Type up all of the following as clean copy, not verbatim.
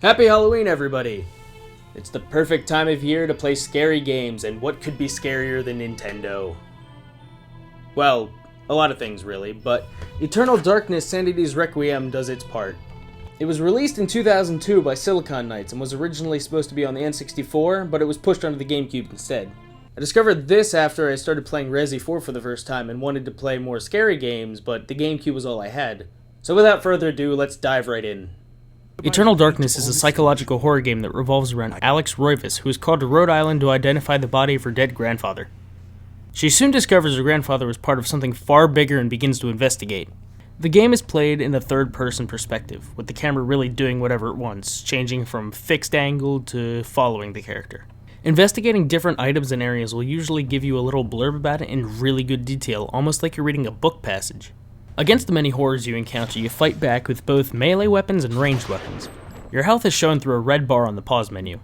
Happy Halloween, everybody! It's the perfect time of year to play scary games, and what could be scarier than Nintendo? Well, a lot of things really, but Eternal Darkness Sanity's Requiem does its part. It was released in 2002 by Silicon Knights and was originally supposed to be on the N64, but it was pushed onto the GameCube instead. I discovered this after I started playing Resi 4 for the first time and wanted to play more scary games, but the GameCube was all I had. So without further ado, let's dive right in. Eternal Darkness is a psychological horror game that revolves around Alex Roivas, who is called to Rhode Island to identify the body of her dead grandfather. She soon discovers her grandfather was part of something far bigger and begins to investigate. The game is played in a third-person perspective, with the camera really doing whatever it wants, changing from fixed angle to following the character. Investigating different items and areas will usually give you a little blurb about it in really good detail, almost like you're reading a book passage. Against the many horrors you encounter, you fight back with both melee weapons and ranged weapons. Your health is shown through a red bar on the pause menu.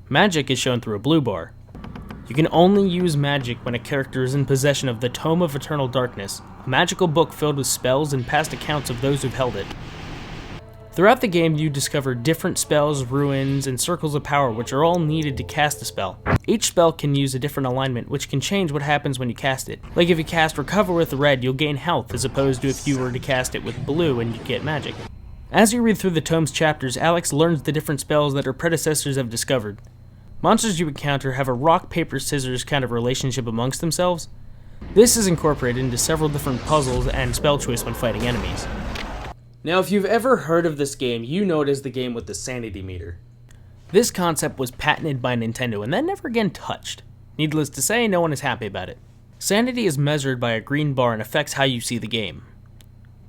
Magic is shown through a blue bar. You can only use magic when a character is in possession of the Tome of Eternal Darkness, a magical book filled with spells and past accounts of those who've held it. Throughout the game, you discover different spells, ruins, and circles of power which are all needed to cast a spell. Each spell can use a different alignment, which can change what happens when you cast it. Like if you cast Recover with red, you'll gain health, as opposed to if you were to cast it with blue and you get magic. As you read through the tome's chapters, Alex learns the different spells that her predecessors have discovered. Monsters you encounter have a rock, paper, scissors kind of relationship amongst themselves. This is incorporated into several different puzzles and spell choice when fighting enemies. Now, if you've ever heard of this game, you know it as the game with the sanity meter. This concept was patented by Nintendo and then never again touched. Needless to say, no one is happy about it. Sanity is measured by a green bar and affects how you see the game.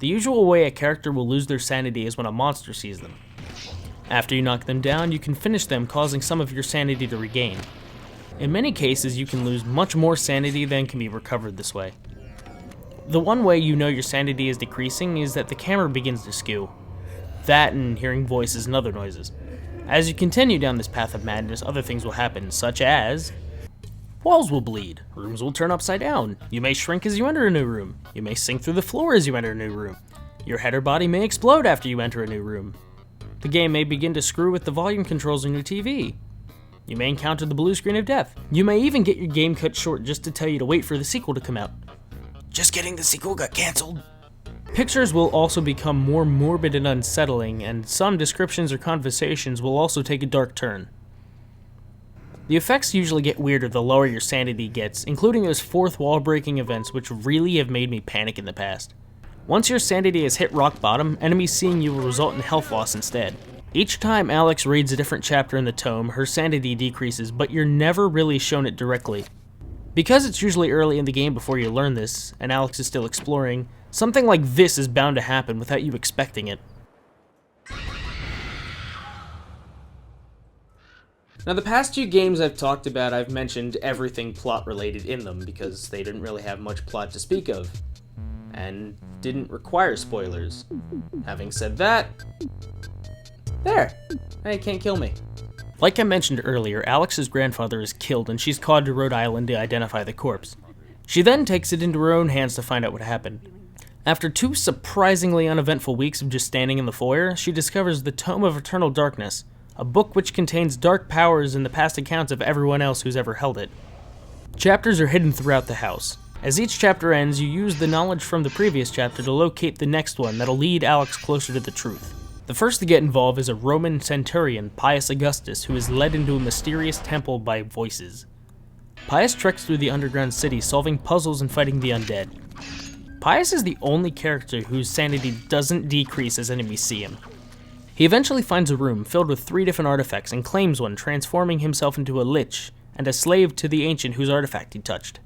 The usual way a character will lose their sanity is when a monster sees them. After you knock them down, you can finish them, causing some of your sanity to regain. In many cases, you can lose much more sanity than can be recovered this way. The one way you know your sanity is decreasing is that the camera begins to skew. That and hearing voices and other noises. As you continue down this path of madness, other things will happen, such as walls will bleed, rooms will turn upside down, you may shrink as you enter a new room, you may sink through the floor as you enter a new room, your head or body may explode after you enter a new room. The game may begin to screw with the volume controls on your TV. You may encounter the blue screen of death. You may even get your game cut short just to tell you to wait for the sequel to come out. Just kidding, the sequel got cancelled. Pictures will also become more morbid and unsettling, and some descriptions or conversations will also take a dark turn. The effects usually get weirder the lower your sanity gets, including those fourth wall breaking events which really have made me panic in the past. Once your sanity has hit rock bottom, enemies seeing you will result in health loss instead. Each time Alex reads a different chapter in the tome, her sanity decreases, but you're never really shown it directly. Because it's usually early in the game before you learn this, and Alex is still exploring, something like this is bound to happen without you expecting it. Now, the past few games I've talked about, I've mentioned everything plot-related in them, because they didn't really have much plot to speak of, and didn't require spoilers. Having said that, there! Hey, can't kill me. Like I mentioned earlier, Alex's grandfather is killed and she's called to Rhode Island to identify the corpse. She then takes it into her own hands to find out what happened. After 2 surprisingly uneventful weeks of just standing in the foyer, she discovers the Tome of Eternal Darkness, a book which contains dark powers and the past accounts of everyone else who's ever held it. Chapters are hidden throughout the house. As each chapter ends, you use the knowledge from the previous chapter to locate the next one that'll lead Alex closer to the truth. The first to get involved is a Roman centurion, Pius Augustus, who is led into a mysterious temple by voices. Pius treks through the underground city, solving puzzles and fighting the undead. Pius is the only character whose sanity doesn't decrease as enemies see him. He eventually finds a room filled with 3 different artifacts and claims one, transforming himself into a lich and a slave to the ancient whose artifact he touched.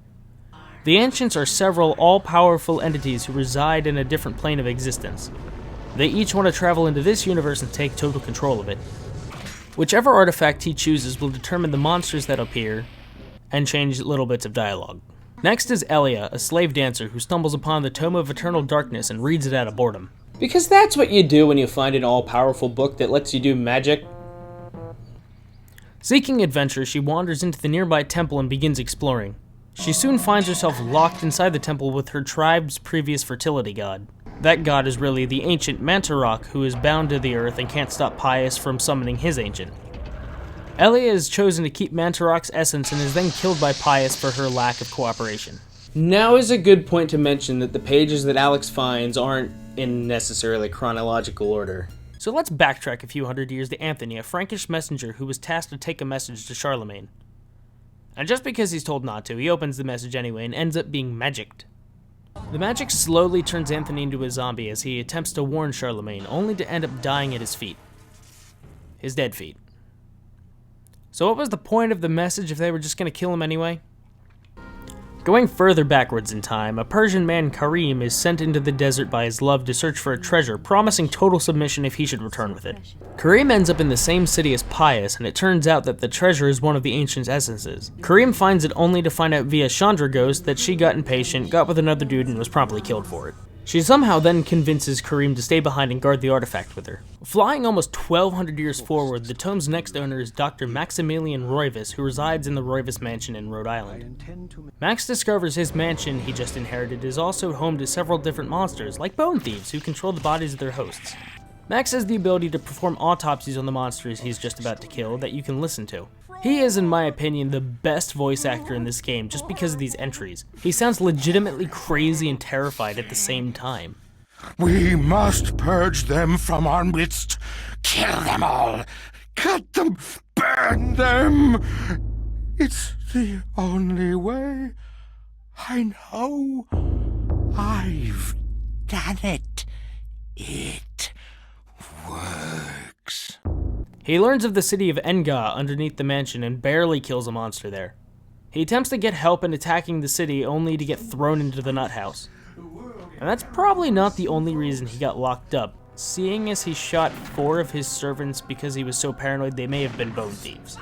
The ancients are several all-powerful entities who reside in a different plane of existence. They each want to travel into this universe and take total control of it. Whichever artifact he chooses will determine the monsters that appear and change little bits of dialogue. Next is Elia, a slave dancer who stumbles upon the Tome of Eternal Darkness and reads it out of boredom. Because that's what you do when you find an all-powerful book that lets you do magic. Seeking adventure, she wanders into the nearby temple and begins exploring. She soon finds herself locked inside the temple with her tribe's previous fertility god. that god is really the ancient Mantarok who is bound to the earth and can't stop Pius from summoning his ancient. Elia is chosen to keep Mantarok's essence and is then killed by Pius for her lack of cooperation. Now is a good point to mention that the pages that Alex finds aren't in necessarily chronological order. So let's backtrack a few hundred years to Anthony, a Frankish messenger who was tasked to take a message to Charlemagne. And just because he's told not to, he opens the message anyway and ends up being magicked. The magic slowly turns Anthony into a zombie as he attempts to warn Charlemagne, only to end up dying at his feet. His dead feet. So what was the point of the message if they were just going to kill him anyway? Going further backwards in time, a Persian man, Karim, is sent into the desert by his love to search for a treasure, promising total submission if he should return with it. Karim ends up in the same city as Pius, and it turns out that the treasure is one of the ancient essences. Karim finds it only to find out via Chandra Ghost that she got impatient, got with another dude, and was promptly killed for it. She somehow then convinces Karim to stay behind and guard the artifact with her. Flying almost 1,200 years forward, the tome's next owner is Dr. Maximilian Roivas, who resides in the Roivas mansion in Rhode Island. Max discovers his mansion he just inherited is also home to several different monsters, like bone thieves, who control the bodies of their hosts. Max has the ability to perform autopsies on the monsters he's just about to kill that you can listen to. He is, in my opinion, the best voice actor in this game just because of these entries. He sounds legitimately crazy and terrified at the same time. We must purge them from our midst. Kill them all. Cut them. Burn them. It's the only way. I know. I've done it. It works. He learns of the city of Enga underneath the mansion and barely kills a monster there. He attempts to get help in attacking the city only to get thrown into the nut house. And that's probably not the only reason he got locked up, seeing as he shot 4 of his servants because he was so paranoid they may have been bone thieves.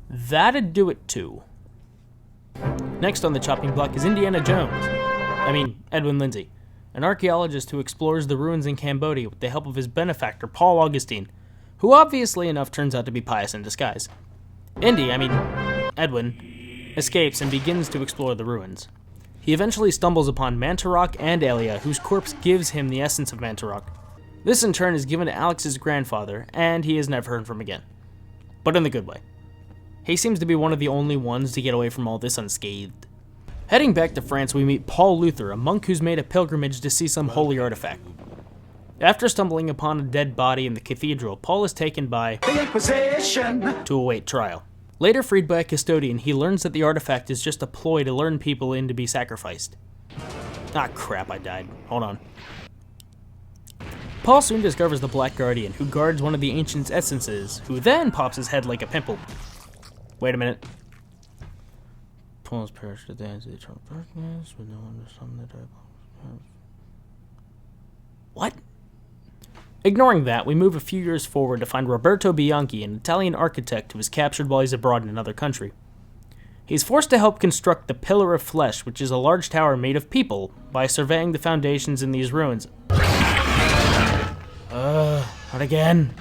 That'd do it too. Next on the chopping block is Edwin Lindsay, an archaeologist who explores the ruins in Cambodia with the help of his benefactor, Paul Augustine, who obviously enough turns out to be Pius in disguise. Edwin, escapes and begins to explore the ruins. He eventually stumbles upon Mantarok and Elia, whose corpse gives him the essence of Mantarok. This in turn is given to Alex's grandfather, and he is never heard from again. But in the good way. He seems to be one of the only ones to get away from all this unscathed. Heading back to France, we meet Paul Luther, a monk who's made a pilgrimage to see some holy artifact. After stumbling upon a dead body in the cathedral, Paul is taken by the Inquisition to await trial. Later freed by a custodian, he learns that the artifact is just a ploy to lure people in to be sacrificed. Ah crap, I died. Hold on. Paul soon discovers the Black Guardian, who guards one of the Ancient's essences, who then pops his head like a pimple. Wait a minute. Paul's perished at the hands of the eternal darkness, with no one to summon the dark. What? Ignoring that, we move a few years forward to find Roberto Bianchi, an Italian architect who was captured while he's abroad in another country. He's forced to help construct the Pillar of Flesh, which is a large tower made of people, by surveying the foundations in these ruins. Not again.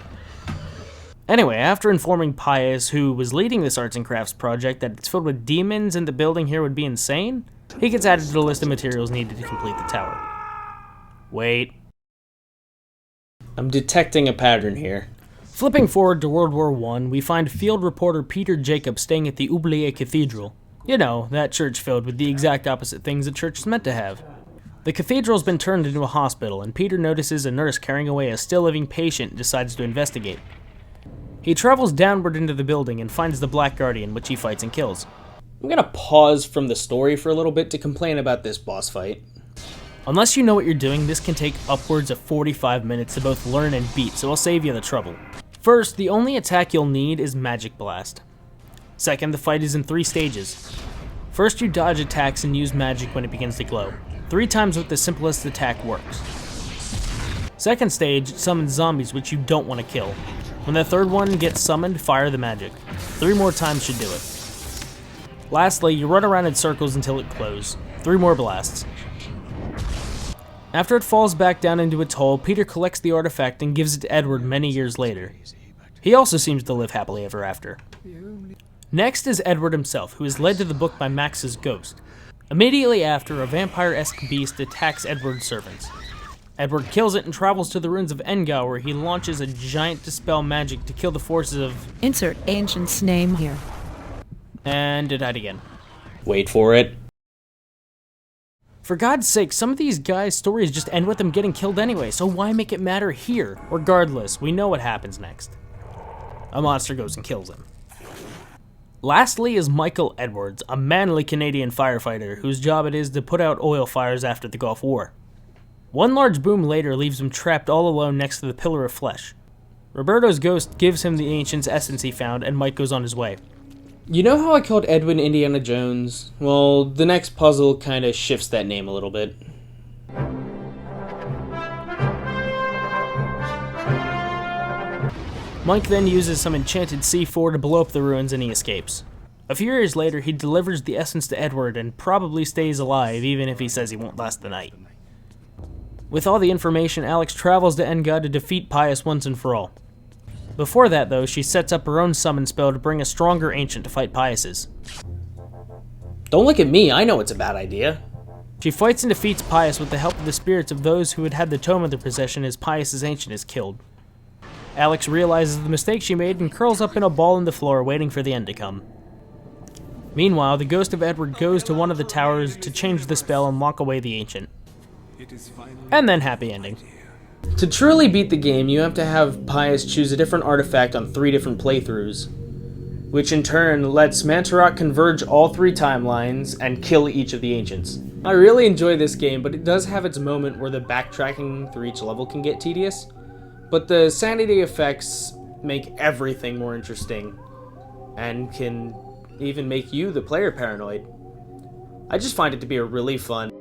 Anyway, after informing Pius, who was leading this arts and crafts project, that it's filled with demons and the building here would be insane, he gets added to the list of materials needed to complete the tower. Wait. I'm detecting a pattern here. Flipping forward to World War I, we find field reporter Peter Jacob staying at the Oubliette Cathedral. You know, that church filled with the exact opposite things a church is meant to have. The cathedral's been turned into a hospital, and Peter notices a nurse carrying away a still-living patient and decides to investigate. He travels downward into the building and finds the Black Guardian, which he fights and kills. I'm gonna pause from the story for a little bit to complain about this boss fight. Unless you know what you're doing, this can take upwards of 45 minutes to both learn and beat, so I'll save you the trouble. First, the only attack you'll need is Magic Blast. Second, the fight is in 3 stages. First, you dodge attacks and use magic when it begins to glow. 3 times with the simplest attack works. Second stage, summons zombies which you don't want to kill. When the third one gets summoned, fire the magic. 3 more times should do it. Lastly, you run around in circles until it glows. 3 more blasts. After it falls back down into its hole, Peter collects the artifact and gives it to Edward many years later. He also seems to live happily ever after. Next is Edward himself, who is led to the book by Max's ghost. Immediately after, a vampire-esque beast attacks Edward's servants. Edward kills it and travels to the ruins of Enga, where he launches a giant dispel magic to kill the forces of... Insert ancient's name here. And it died again. Wait for it. For God's sake, some of these guys' stories just end with them getting killed anyway, so why make it matter here? Regardless, we know what happens next. A monster goes and kills him. Lastly is Michael Edwards, a manly Canadian firefighter whose job it is to put out oil fires after the Gulf War. One large boom later leaves him trapped all alone next to the Pillar of Flesh. Roberto's ghost gives him the ancient's essence he found, and Mike goes on his way. You know how I called Edwin Indiana Jones? Well, the next puzzle kind of shifts that name a little bit. Mike then uses some enchanted C4 to blow up the ruins and he escapes. A few years later, he delivers the essence to Edward and probably stays alive, even if he says he won't last the night. With all the information, Alex travels to Enga to defeat Pius once and for all. Before that, though, she sets up her own summon spell to bring a stronger ancient to fight Pius's. Don't look at me, I know it's a bad idea. She fights and defeats Pius with the help of the spirits of those who had the tome of their possession as Pius's ancient is killed. Alex realizes the mistake she made and curls up in a ball on the floor, waiting for the end to come. Meanwhile, the ghost of Edward goes to one of the towers to change the spell and lock away the ancient. And then happy ending. To truly beat the game, you have to have Pius choose a different artifact on 3 different playthroughs, which in turn lets Mantarok converge all 3 timelines and kill each of the ancients. I really enjoy this game, but it does have its moment where the backtracking through each level can get tedious, but the sanity effects make everything more interesting, and can even make you, the player, paranoid. I just find it to be a really fun